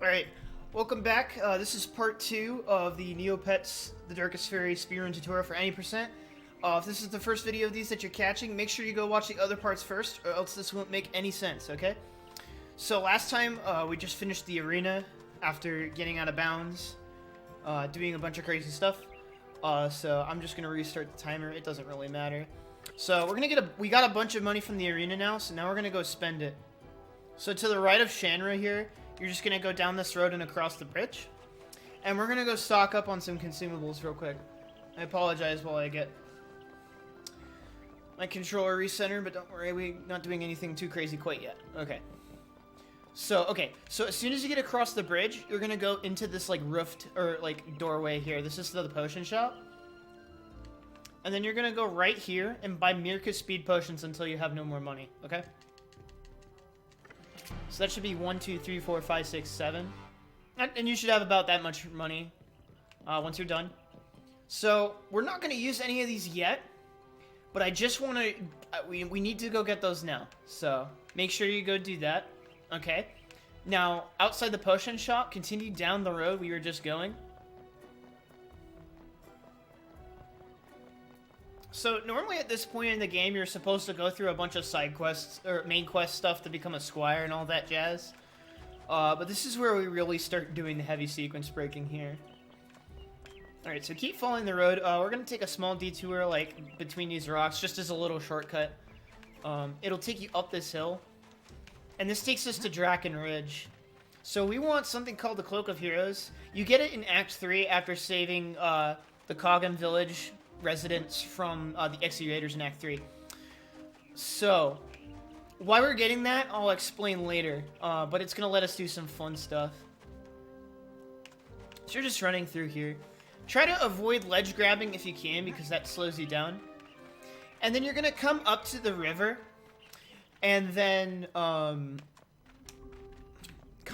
Alright, welcome back. This is part 2 of the Neopets, the Darkest Faerie Speedrun tutorial for any percent. If this is the first video of these that you're catching, make sure you go watch the other parts first, or else this won't make any sense, okay? So last time, we just finished the arena after getting out of bounds, doing a bunch of crazy stuff. So I'm just gonna restart the timer, it doesn't really matter. So we're gonna we got a bunch of money from the arena now, so now we're gonna go spend it. So to the right of Shanra here, you're just going to go down this road and across the bridge. And we're going to go stock up on some consumables real quick. I apologize while I get my controller recenter, but don't worry, we're not doing anything too crazy quite yet. Okay. So as soon as you get across the bridge, you're going to go into this, like, roofed, or, like, doorway here. This is the potion shop. And then you're going to go right here and buy Mirka speed potions until you have no more money, okay? So that should be 1, 2, 3, 4, 5, 6, 7. And you should have about that much money once you're done. So we're not going to use any of these yet. But I just want to... we need to go get those now. So make sure you go do that. Okay. Now, outside the potion shop, continue down the road we were just going. So, normally at this point in the game, you're supposed to go through a bunch of side quests, or main quest stuff to become a squire and all that jazz. But this is where we really start doing the heavy sequence breaking here. Alright, so keep following the road. We're going to take a small detour, like, between these rocks, just as a little shortcut. It'll take you up this hill. And this takes us to Draken Ridge. So we want something called the Cloak of Heroes. You get it in Act 3 after saving the Kogan village residents from the Exy Raiders in Act 3. So, why we're getting that, I'll explain later, but it's gonna let us do some fun stuff. So you're just running through here. Try to avoid ledge grabbing if you can, because that slows you down. And then you're gonna come up to the river, and then, come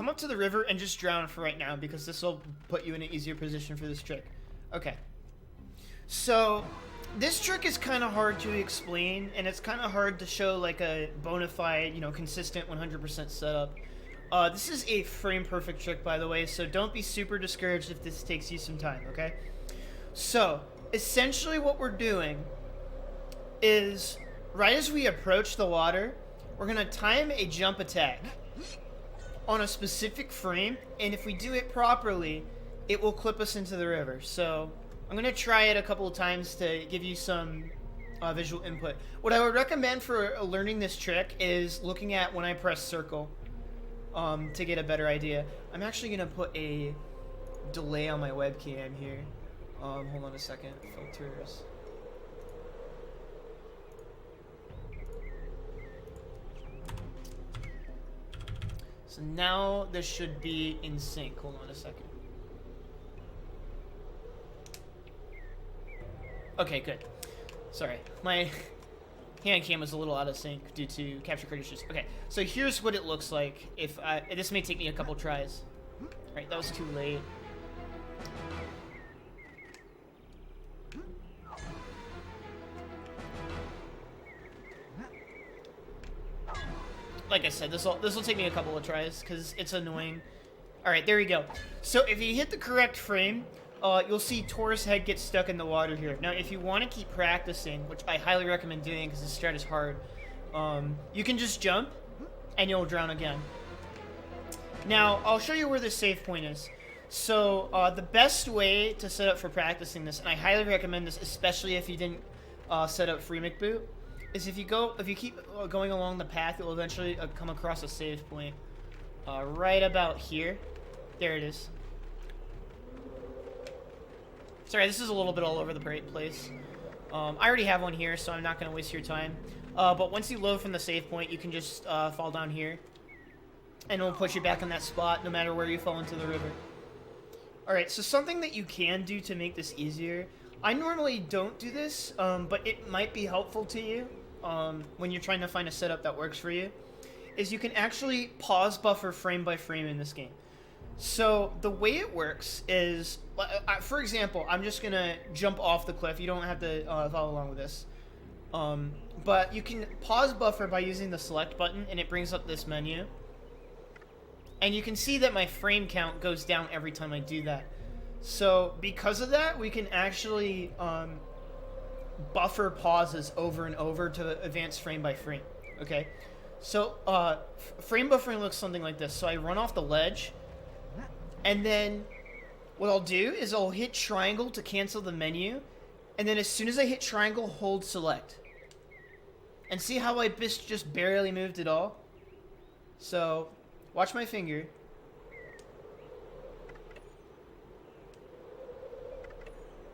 up to the river and just drown for right now, because this will put you in an easier position for this trick. Okay. So, this trick is kind of hard to explain, and it's kind of hard to show, like, a bona fide, you know, consistent 100% setup. This is a frame-perfect trick, by the way, so don't be super discouraged if this takes you some time, okay? So, essentially what we're doing is, right as we approach the water, we're going to time a jump attack on a specific frame, and if we do it properly, it will clip us into the river. So I'm going to try it a couple of times to give you some visual input. What I would recommend for learning this trick is looking at when I press circle to get a better idea. I'm actually going to put a delay on my webcam here. Hold on a second. Filters. So now this should be in sync. Hold on a second. Okay, good. Sorry, my hand cam was a little out of sync due to capture card issues. Okay, so here's what it looks like. If this may take me a couple tries. All right, that was too late. Like I said, this will take me a couple of tries because it's annoying. All right, there we go. So if you hit the correct frame, you'll see Taurus head get stuck in the water here. Now, if you want to keep practicing, which I highly recommend doing because this strat is hard, you can just jump, and you'll drown again. Now, I'll show you where the save point is. So, the best way to set up for practicing this, and I highly recommend this, especially if you didn't set up Free McBoot, is if you keep going along the path, you'll eventually come across a save point right about here. There it is. Sorry, this is a little bit all over the place. I already have one here, so I'm not going to waste your time. But once you load from the save point, you can just fall down here. And it'll put you back in that spot, no matter where you fall into the river. Alright, so something that you can do to make this easier. I normally don't do this, but it might be helpful to you when you're trying to find a setup that works for you. Is you can actually pause buffer frame by frame in this game. So, the way it works is, for example, I'm just going to jump off the cliff. You don't have to follow along with this. But you can pause buffer by using the select button, and it brings up this menu. And you can see that my frame count goes down every time I do that. So because of that, we can actually buffer pauses over and over to advance frame by frame. Okay, so frame buffering looks something like this. So I run off the ledge, and then what I'll do is I'll hit triangle to cancel the menu, and then as soon as I hit triangle, hold select. And see how I just barely moved it all? So watch my finger.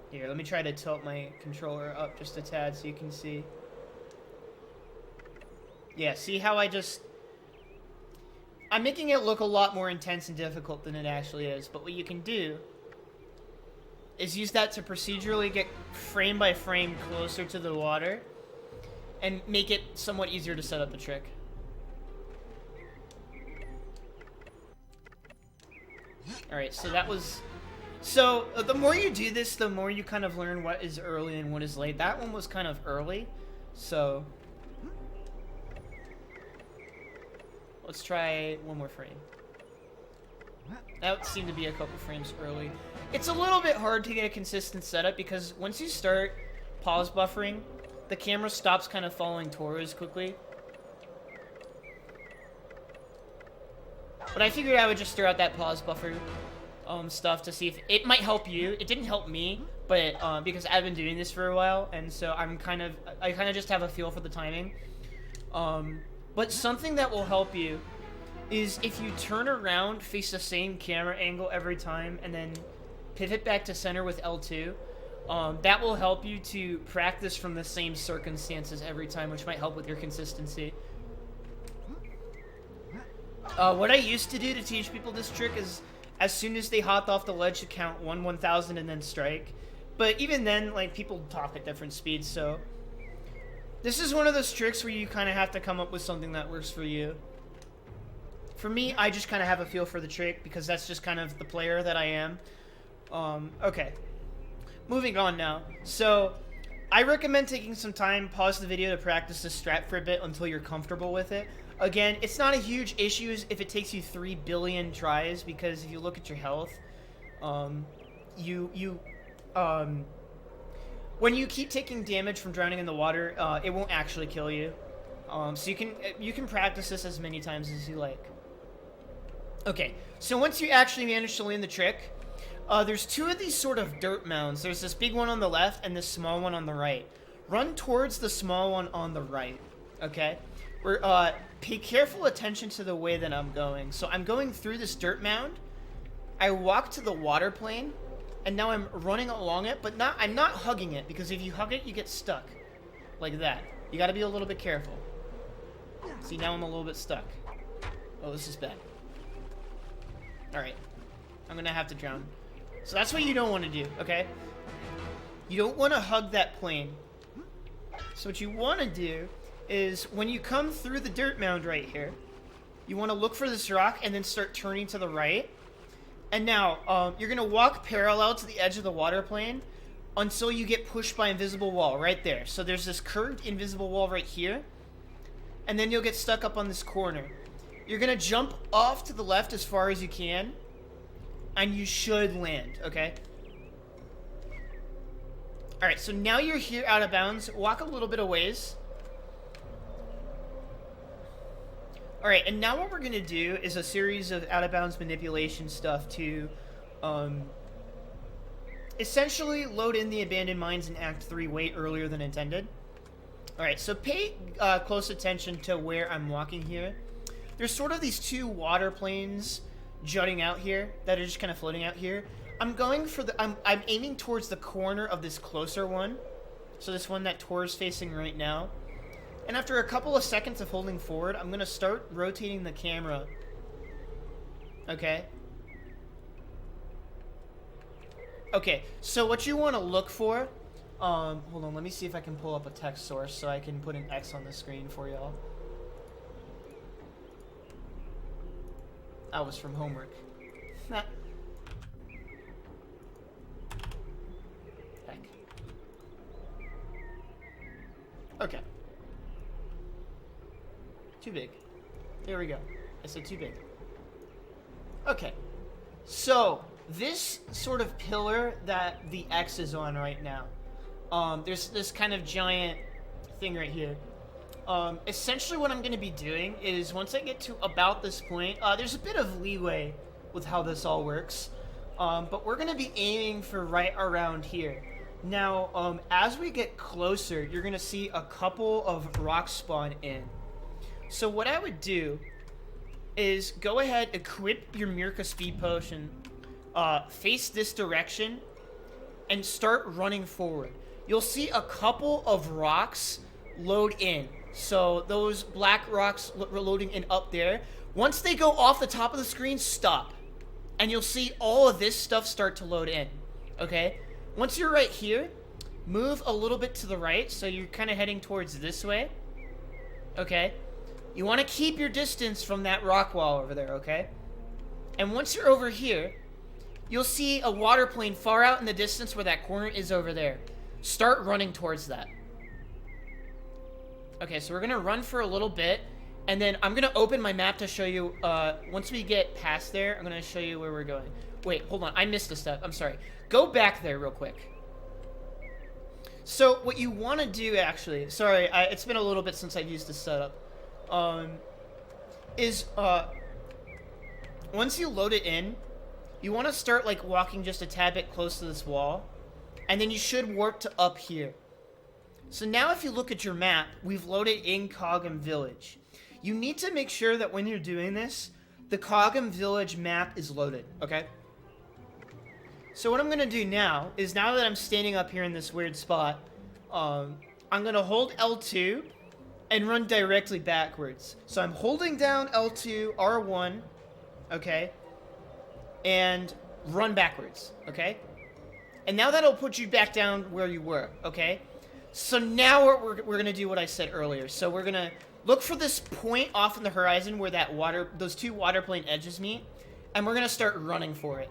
Here, let me try to tilt my controller up just a tad so you can see. Yeah, see how I'm making it look a lot more intense and difficult than it actually is. But what you can do is use that to procedurally get frame by frame closer to the water and make it somewhat easier to set up the trick. Alright, so that was... So, the more you do this, the more you kind of learn what is early and what is late. That one was kind of early, so... Let's try one more frame. That seemed to be a couple frames early. It's a little bit hard to get a consistent setup because once you start pause buffering, the camera stops kind of following towards quickly. But I figured I would just throw out that pause buffer stuff to see if it might help you. It didn't help me, but because I've been doing this for a while, and so I kind of just have a feel for the timing. But something that will help you is if you turn around, face the same camera angle every time, and then pivot back to center with L2. That will help you to practice from the same circumstances every time, which might help with your consistency. What I used to do to teach people this trick is, as soon as they hopped off the ledge, to count 1/1000 and then strike. But even then, like, people talk at different speeds, so... This is one of those tricks where you kind of have to come up with something that works for you. For me, I just kind of have a feel for the trick, because that's just kind of the player that I am. Okay. Moving on now. So, I recommend taking some time, pause the video to practice this strat for a bit until you're comfortable with it. Again, it's not a huge issue if it takes you 3 billion tries, because if you look at your health, when you keep taking damage from drowning in the water, it won't actually kill you. So you can practice this as many times as you like. Okay, so once you actually manage to land the trick, there's two of these sort of dirt mounds. There's this big one on the left and this small one on the right. Run towards the small one on the right, okay? Pay careful attention to the way that I'm going. So I'm going through this dirt mound. I walk to the water plane, and now I'm running along it, but I'm not hugging it, because if you hug it, you get stuck. Like that. You gotta be a little bit careful. See, now I'm a little bit stuck. Oh, this is bad. Alright. I'm gonna have to drown. So that's what you don't want to do, okay? You don't want to hug that plane. So what you want to do is, when you come through the dirt mound right here, you want to look for this rock and then start turning to the right. And now, you're going to walk parallel to the edge of the water plane until you get pushed by invisible wall right there. So there's this curved invisible wall right here. And then you'll get stuck up on this corner. You're going to jump off to the left as far as you can. And you should land, okay? Alright, so now you're here out of bounds. Walk a little bit of ways. Alright, and now what we're going to do is a series of out-of-bounds manipulation stuff to essentially load in the abandoned mines in Act 3 way earlier than intended. Alright, so pay close attention to where I'm walking here. There's sort of these two water planes jutting out here that are just kind of floating out here. I'm going for I'm aiming towards the corner of this closer one. So this one that Tor's facing right now. And after a couple of seconds of holding forward, I'm going to start rotating the camera. Okay? Okay, so what you want to look for... hold on, let me see if I can pull up a text source so I can put an X on the screen for y'all. That was from homework. Heck. Okay. Too big. There we go. I said too big. Okay. So, this sort of pillar that the X is on right now, there's this kind of giant thing right here. Essentially what I'm going to be doing is once I get to about this point, there's a bit of leeway with how this all works, but we're going to be aiming for right around here. Now, as we get closer, you're going to see a couple of rocks spawn in. So what I would do is go ahead, equip your Mirka Speed Potion, face this direction, and start running forward. You'll see a couple of rocks load in. So those black rocks loading in up there. Once they go off the top of the screen, stop. And you'll see all of this stuff start to load in. Okay? Once you're right here, move a little bit to the right, so you're kind of heading towards this way. Okay? You want to keep your distance from that rock wall over there, okay? And once you're over here, you'll see a water plane far out in the distance where that corner is over there. Start running towards that. Okay, so we're going to run for a little bit, and then I'm going to open my map to show you, once we get past there, I'm going to show you where we're going. Wait, hold on, I missed a step, I'm sorry. Go back there real quick. So, what you want to do, actually, sorry, it's been a little bit since I've used this setup, once you load it in, you want to start, like, walking just a tad bit close to this wall, and then you should warp to up here. So now if you look at your map, we've loaded in Cogum Village. You need to make sure that when you're doing this, the Cogum Village map is loaded, okay? So what I'm going to do now is, now that I'm standing up here in this weird spot, I'm going to hold L2 and run directly backwards. So I'm holding down L2, R1, okay, and run backwards, okay? And now that'll put you back down where you were, okay? So now we're going to do what I said earlier. So we're going to look for this point off in the horizon where that those two water plane edges meet, and we're going to start running for it.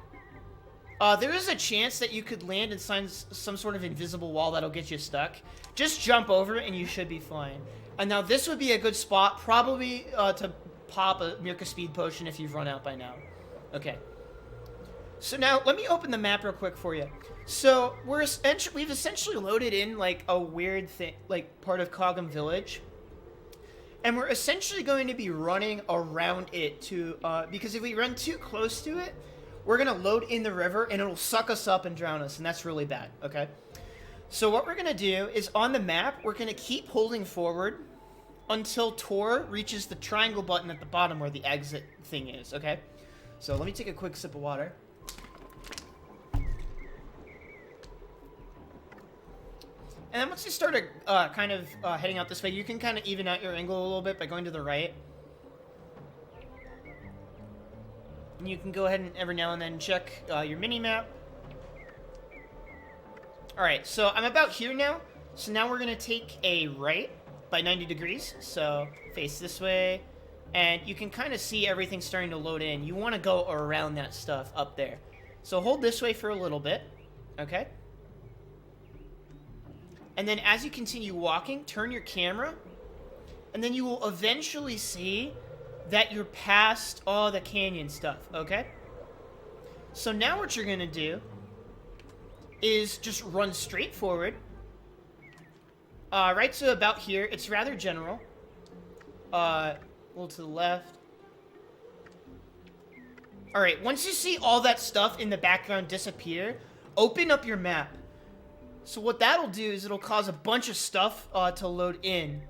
There is a chance that you could land inside some sort of invisible wall that'll get you stuck. Just jump over it and you should be fine. And now this would be a good spot, probably to pop a Mirka Speed Potion if you've run out by now. Okay. So now, let me open the map real quick for you. So, we've essentially loaded in, like, a weird thing, like, part of Cogum Village. And we're essentially going to be running around it to, because if we run too close to it, we're going to load in the river and it'll suck us up and drown us, and that's really bad, okay? So what we're going to do is, on the map, we're going to keep holding forward until Tor reaches the triangle button at the bottom where the exit thing is, okay? So let me take a quick sip of water. And then once you start kind of heading out this way, you can kind of even out your angle a little bit by going to the right. And you can go ahead and every now and then check your mini-map. Alright, so I'm about here now. So now we're going to take a right by 90 degrees. So face this way. And you can kind of see everything starting to load in. You want to go around that stuff up there. So hold this way for a little bit. Okay? And then as you continue walking, turn your camera, and then you will eventually see that you're past all the canyon stuff, okay? So now what you're going to do is just run straight forward. Right to about here. It's rather general. A little to the left. Alright, once you see all that stuff in the background disappear, open up your map. So what that'll do is it'll cause a bunch of stuff to load in.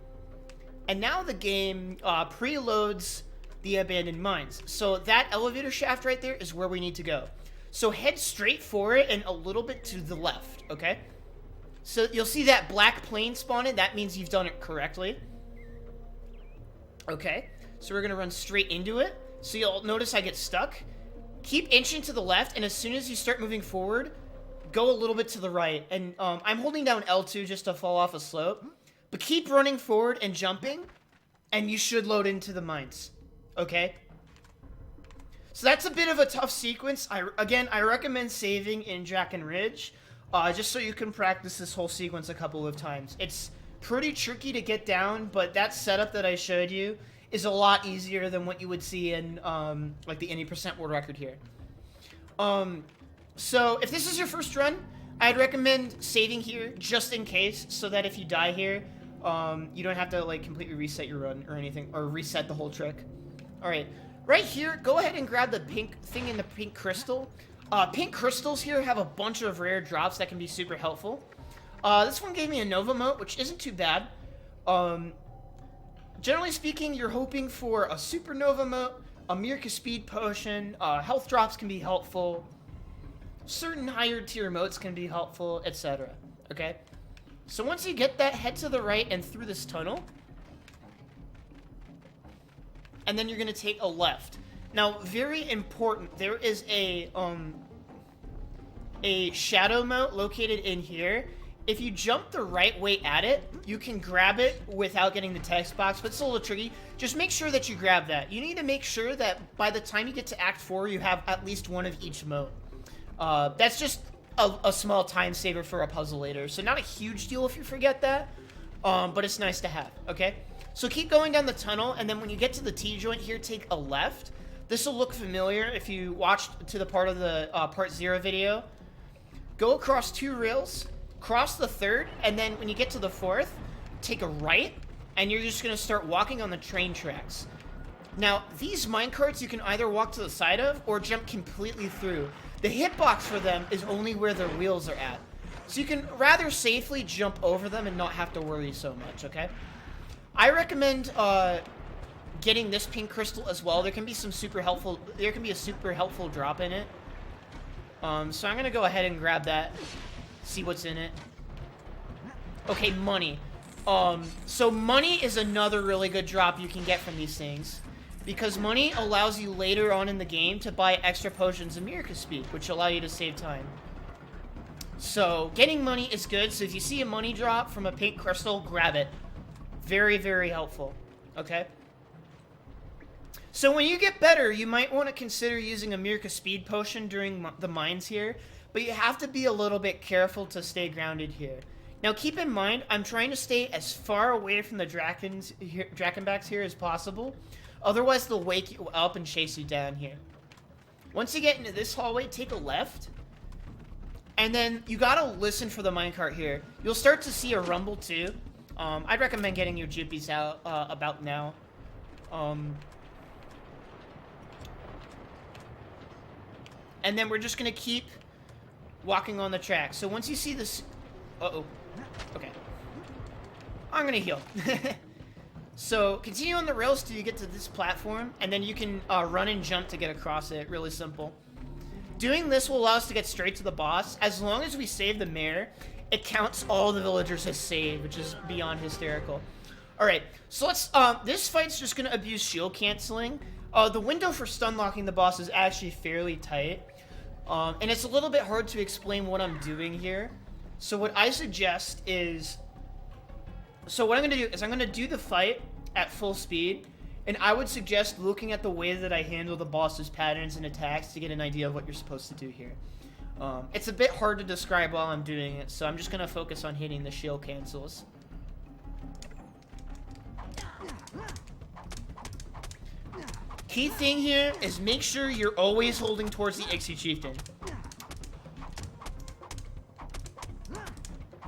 And now the game preloads the abandoned mines. So that elevator shaft right there is where we need to go. So head straight for it and a little bit to the left, okay? So you'll see that black plane spawning. That means you've done it correctly. Okay, so we're going to run straight into it. So you'll notice I get stuck. Keep inching to the left, and as soon as you start moving forward, go a little bit to the right. And I'm holding down L2 just to fall off a slope. But keep running forward and jumping, and you should load into the mines. Okay? So that's a bit of a tough sequence. I recommend saving in Draken Ridge, just so you can practice this whole sequence a couple of times. It's pretty tricky to get down, but that setup that I showed you is a lot easier than what you would see in like the any percent world record here. So if this is your first run, I'd recommend saving here just in case, so that if you die here, you don't have to like completely reset your run or anything, or reset the whole trick. All right, right here, go ahead and grab the pink thing in the pink crystal. Pink crystals here have a bunch of rare drops that can be super helpful. This one gave me a Nova Mote, which isn't too bad. Generally speaking, you're hoping for a Supernova Mote, a Mirka Speed Potion, health drops can be helpful, certain higher tier motes can be helpful, etc. Okay? So once you get that, head to the right and through this tunnel. And then you're going to take a left. Now, very important, there is a shadow mote located in here. If you jump the right way at it, you can grab it without getting the text box, but it's a little tricky. Just make sure that you grab that. You need to make sure that by the time you get to Act 4, you have at least one of each mote. That's just a small time saver for a puzzle later, so not a huge deal if you forget that, but it's nice to have, okay? So keep going down the tunnel, and then when you get to the T-joint here, take a left. This will look familiar if you watched to the part of the Part 0 video. Go across 2 rails, cross the 3rd, and then when you get to the 4th, take a right, and you're just going to start walking on the train tracks. Now, these minecarts you can either walk to the side of or jump completely through. The hitbox for them is only where their wheels are at. So you can rather safely jump over them and not have to worry so much, okay? I recommend getting this pink crystal as well. There can be a super helpful drop in it. So I'm gonna go ahead and grab that, see what's in it. Okay, money. So money is another really good drop you can get from these things, because money allows you later on in the game to buy extra potions of Mirka Speed, which allow you to save time. So getting money is good. So if you see a money drop from a pink crystal, grab it. Very, very helpful. Okay? So when you get better, you might want to consider using a Mirka Speed Potion during the mines here, but you have to be a little bit careful to stay grounded here. Now keep in mind, I'm trying to stay as far away from the Drakenbacks here as possible, otherwise they'll wake you up and chase you down here. Once you get into this hallway, take a left, and then you gotta listen for the minecart here. You'll start to see a rumble too. I'd recommend getting your Juppies out about now. And then we're just gonna keep walking on the track. So once you see this... Uh-oh. Okay. I'm gonna heal. So continue on the rails till you get to this platform, and then you can run and jump to get across it. Really simple. Doing this will allow us to get straight to the boss. As long as we save the mayor, it counts all the villagers as saved, which is beyond hysterical. Alright, so let's... this fight's just gonna abuse shield canceling. The window for stun locking the boss is actually fairly tight. And it's a little bit hard to explain what I'm doing here. So what I suggest is... So what I'm going to do is I'm going to do the fight at full speed. And I would suggest looking at the way that I handle the boss's patterns and attacks to get an idea of what you're supposed to do here. It's a bit hard to describe while I'm doing it, so I'm just going to focus on hitting the shield cancels. Key thing here is make sure you're always holding towards the Ixie Chieftain.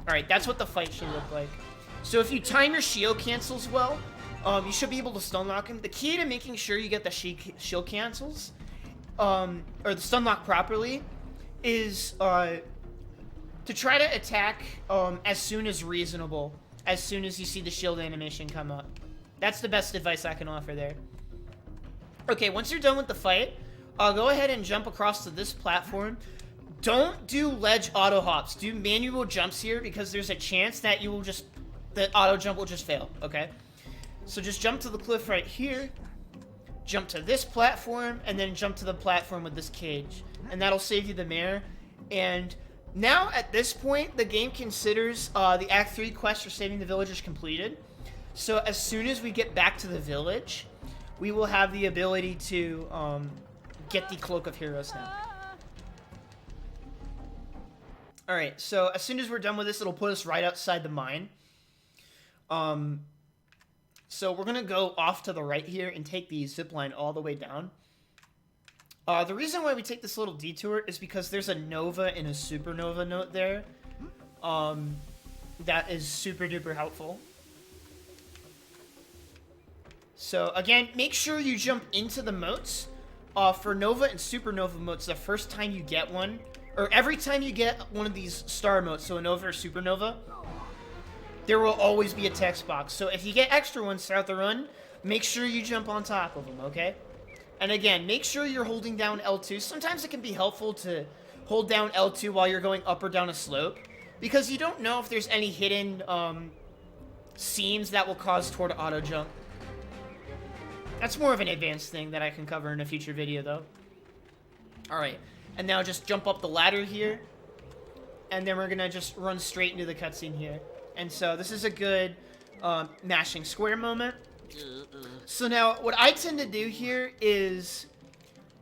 Alright, that's what the fight should look like. So if you time your shield cancels well, you should be able to stun lock him. The key to making sure you get the shield cancels, or the stun lock properly, is to try to attack as soon as reasonable, as soon as you see the shield animation come up. That's the best advice I can offer there. Okay, once you're done with the fight, go ahead and jump across to this platform. Don't do ledge auto hops. Do manual jumps here, because there's a chance that the auto jump will just fail, okay? So just jump to the cliff right here, jump to this platform, and then jump to the platform with this cage. And that'll save you the mare. And now, at this point, the game considers the Act 3 quest for saving the villagers completed. So as soon as we get back to the village, we will have the ability to get the Cloak of Heroes now. Alright, so as soon as we're done with this, it'll put us right outside the mine. So we're gonna go off to the right here and take the zip line all the way down. The reason why we take this little detour is because there's a nova and a supernova note there. That is super duper helpful. So again, make sure you jump into the moats. For nova and supernova moats, the first time you get one, or every time you get one of these star moats, so a nova or supernova, there will always be a text box. So if you get extra ones throughout the run, make sure you jump on top of them, okay? And again, make sure you're holding down L2. Sometimes it can be helpful to hold down L2 while you're going up or down a slope, because you don't know if there's any hidden seams that will cause toward auto jump. That's more of an advanced thing that I can cover in a future video, though. Alright, and now just jump up the ladder here, and then we're gonna just run straight into the cutscene here. And so this is a good mashing square moment. So now, what I tend to do here is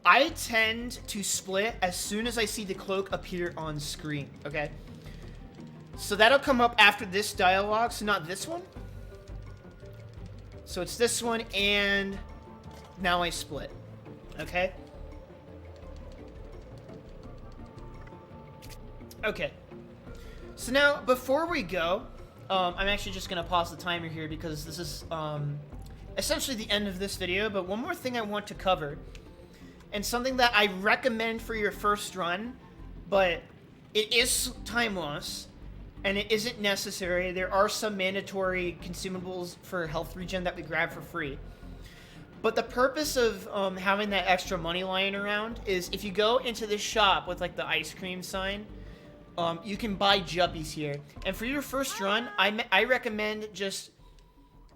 I tend to split as soon as I see the cloak appear on screen, okay? So that'll come up after this dialogue, so not this one. So it's this one, and now I split, okay? Okay. So now, before we go, I'm actually just going to pause the timer here because this is essentially the end of this video, but one more thing I want to cover, and something that I recommend for your first run, but it is time loss, and it isn't necessary. There are some mandatory consumables for health regen that we grab for free. But the purpose of having that extra money lying around is if you go into this shop with like the ice cream sign, you can buy juppies here. And for your first run, I recommend just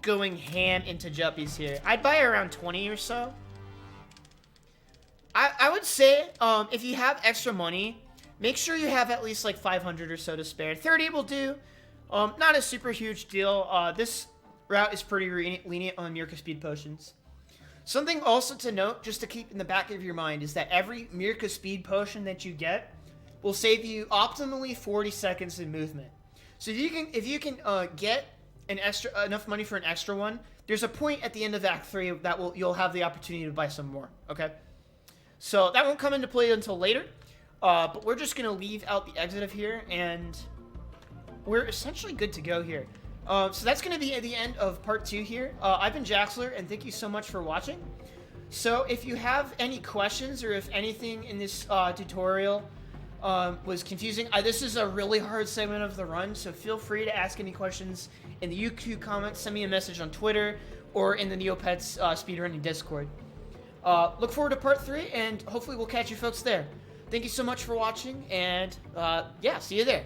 going ham into juppies here. I'd buy around 20 or so. I would say if you have extra money, make sure you have at least like 500 or so to spare. 30 will do. Not a super huge deal. This route is pretty lenient on Mirka speed potions. Something also to note, just to keep in the back of your mind, is that every Mirka speed potion that you get will save you optimally 40 seconds in movement. So if you can get enough money for an extra one, there's a point at the end of Act 3 that you'll have the opportunity to buy some more. Okay, so that won't come into play until later. But we're just gonna leave out the exit of here, and we're essentially good to go here. So that's going to be at the end of part 2 here. I've been Jaxler, and thank you so much for watching. So if you have any questions, or if anything in this tutorial was confusing, this is a really hard segment of the run, so feel free to ask any questions in the YouTube comments, send me a message on Twitter, or in the Neopets Speedrunning Discord. Look forward to part 3, and hopefully we'll catch you folks there. Thank you so much for watching, and yeah, see you there.